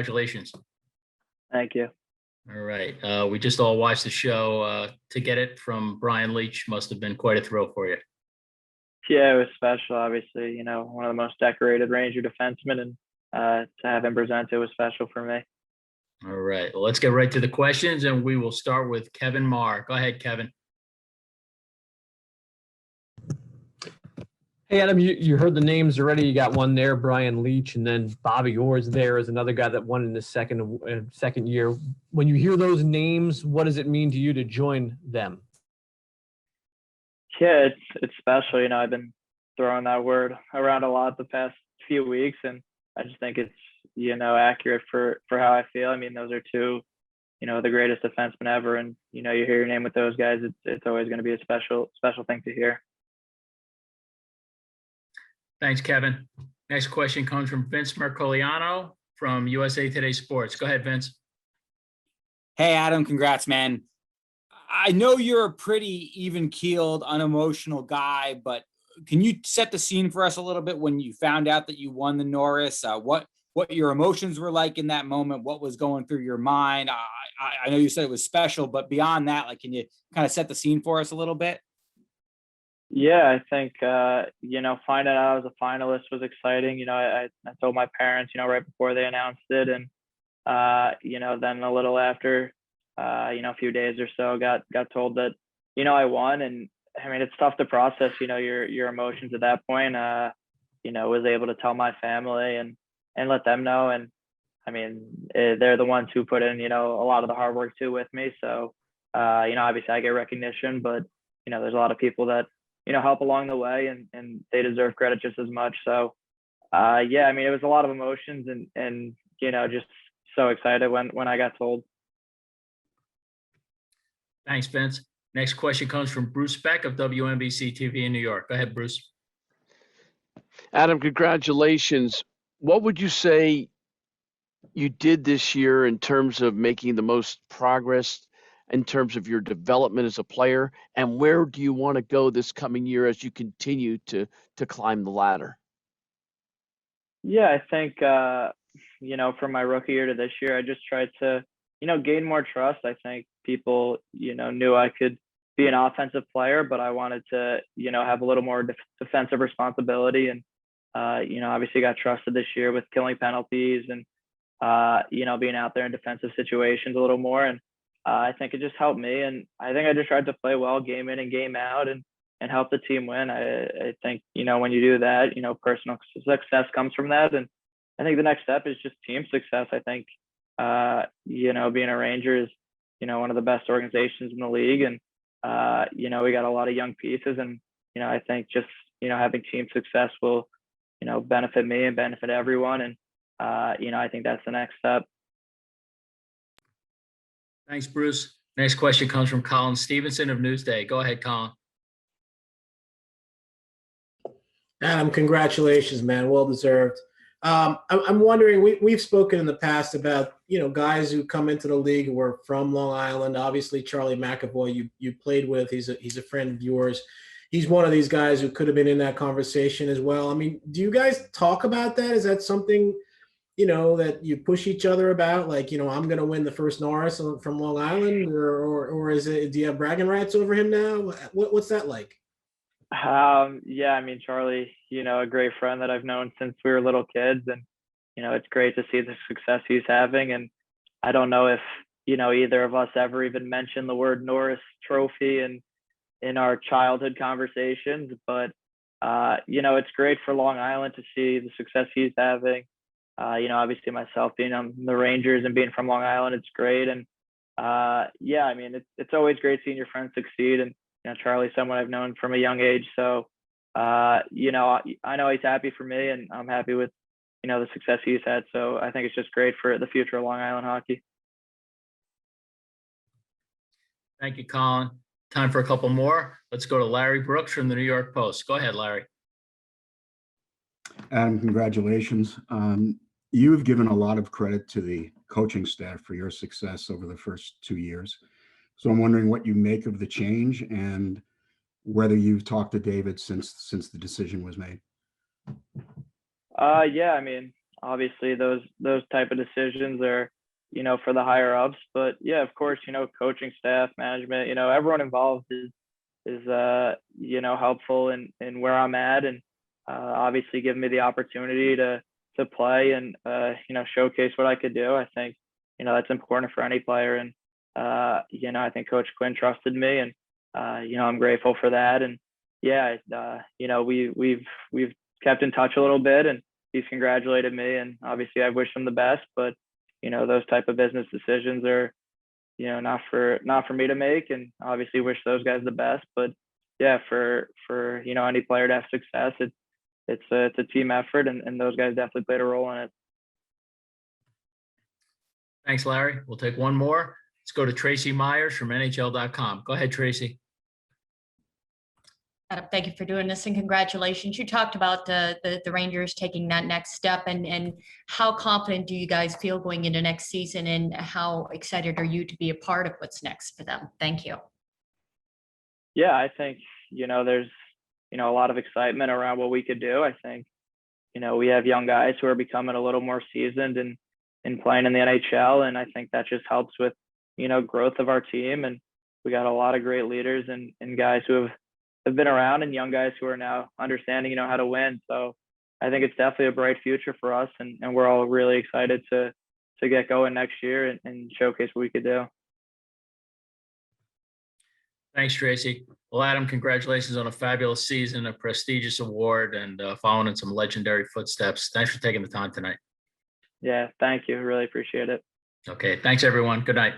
Congratulations. Thank you. All right. We just all watched the show. To get it from Brian Leach must have been quite a thrill for you. Yeah, it was special. Obviously, one of the most decorated Ranger defensemen, and to have him present it was special for me. All right. Well, let's get right to the questions, and we will start with Kevin Marr. Go ahead, Kevin. Hey, Adam, you heard the names already. You got one there, Brian Leach, and then Bobby Orr's there is another guy that won in the second year. When you hear those names, what does it mean to you to join them? Yeah, it's special. I've been throwing that word around a lot the past few weeks, and I just think it's accurate for how I feel. I mean, those are two the greatest defensemen ever, and you hear your name with those guys, it's always going to be a special thing to hear. Thanks, Kevin. Next question comes from Vince Mercoliano from USA Today Sports. Go ahead, Vince. Hey, Adam, congrats, man. I know you're a pretty even-keeled, unemotional guy, but can you set the scene for us a little bit when you found out that you won the Norris? What your emotions were like in that moment? What was going through your mind? I know you said it was special, but beyond that, can you kind of set the scene for us a little bit? Yeah, I think finding out I was a finalist was exciting. I told my parents right before they announced it, and then a little after, a few days or so, got told that I won. And I mean, it's tough to process your emotions at that point. Was able to tell my family and let them know. And I mean, they're the ones who put in a lot of the hard work too with me. So obviously I get recognition, but there's a lot of people that help along the way, and they deserve credit just as much. So yeah, I mean, it was a lot of emotions, and just so excited when I got told. Thanks, Vince. Next question comes from Bruce Beck of WNBC TV in New York. Go ahead, Bruce. Adam, congratulations. What would you say you did this year in terms of making the most progress in terms of your development as a player, and where do you want to go this coming year as you continue to climb the ladder? Yeah, I think from my rookie year to this year, I just tried to gain more trust. I think people knew I could be an offensive player, but I wanted to have a little more defensive responsibility, and obviously got trusted this year with killing penalties and being out there in defensive situations a little more. And I think it just helped me, and I think I just tried to play well game in and game out, and help the team win. I think when you do that, personal success comes from that, and I think the next step is just team success. I think being a Ranger is one of the best organizations in the league, and we got a lot of young pieces, and I think just having team success will benefit me and benefit everyone, and I think that's the next step. Thanks, Bruce. Next question comes from Colin Stevenson of Newsday. Go ahead, Colin. Adam, congratulations, man. Well deserved. I'm wondering, we've spoken in the past about, guys who come into the league who are from Long Island. Obviously, Charlie McAvoy, you played with. He's a friend of yours. He's one of these guys who could have been in that conversation as well. I mean, do you guys talk about that? Is that something that you push each other about, like, I'm going to win the first Norris from Long Island, or is it, do you have bragging rights over him now? What's that like? Yeah, I mean, Charlie, a great friend that I've known since we were little kids, and, it's great to see the success he's having. And I don't know if, either of us ever even mentioned the word Norris trophy in our childhood conversations, but, it's great for Long Island to see the success he's having. Obviously myself being on the Rangers and being from Long Island, it's great. And yeah, I mean, it's always great seeing your friends succeed. And, Charlie's someone I've known from a young age. So, I know he's happy for me, and I'm happy with, the success he's had. So I think it's just great for the future of Long Island hockey. Thank you, Colin. Time for a couple more. Let's go to Larry Brooks from the New York Post. Go ahead, Larry. Adam, congratulations. You have given a lot of credit to the coaching staff for your success over the first 2 years. So I'm wondering what you make of the change, and whether you've talked to David since the decision was made. Yeah, I mean, obviously those type of decisions are, you know, for the higher ups. But yeah, of course, you know, coaching staff, management, you know, everyone involved is you know, helpful in where I'm at, and obviously give me the opportunity to play and you know, showcase what I could do. I think, you know, that's important for any player, and you know, I think Coach Quinn trusted me, and you know, I'm grateful for that. And yeah, you know, we've kept in touch a little bit, and he's congratulated me, and obviously I wish him the best. But you know, those type of business decisions are, you know, not for me to make, and obviously wish those guys the best. But yeah, for you know, any player to have success, it's a team effort, and those guys definitely played a role in it. Thanks, Larry. We'll take one more. Let's go to Tracy Myers from NHL.com. Go ahead, Tracy. Adam, thank you for doing this, and congratulations. You talked about the Rangers taking that next step, and how confident do you guys feel going into next season, and how excited are you to be a part of what's next for them? Thank you. Yeah, I think, you know, there's, you know, a lot of excitement around what we could do. I think, you know, we have young guys who are becoming a little more seasoned and playing in the NHL, and I think that just helps with, you know, growth of our team. And we got a lot of great leaders and guys who have been around, and young guys who are now understanding, you know, how to win. So I think it's definitely a bright future for us, and we're all really excited to get going next year and showcase what we could do. Thanks, Tracy. Well, Adam, congratulations on a fabulous season, a prestigious award, and following in some legendary footsteps. Thanks for taking the time tonight. Yeah, thank you. Really appreciate it. Okay, thanks, everyone. Good night.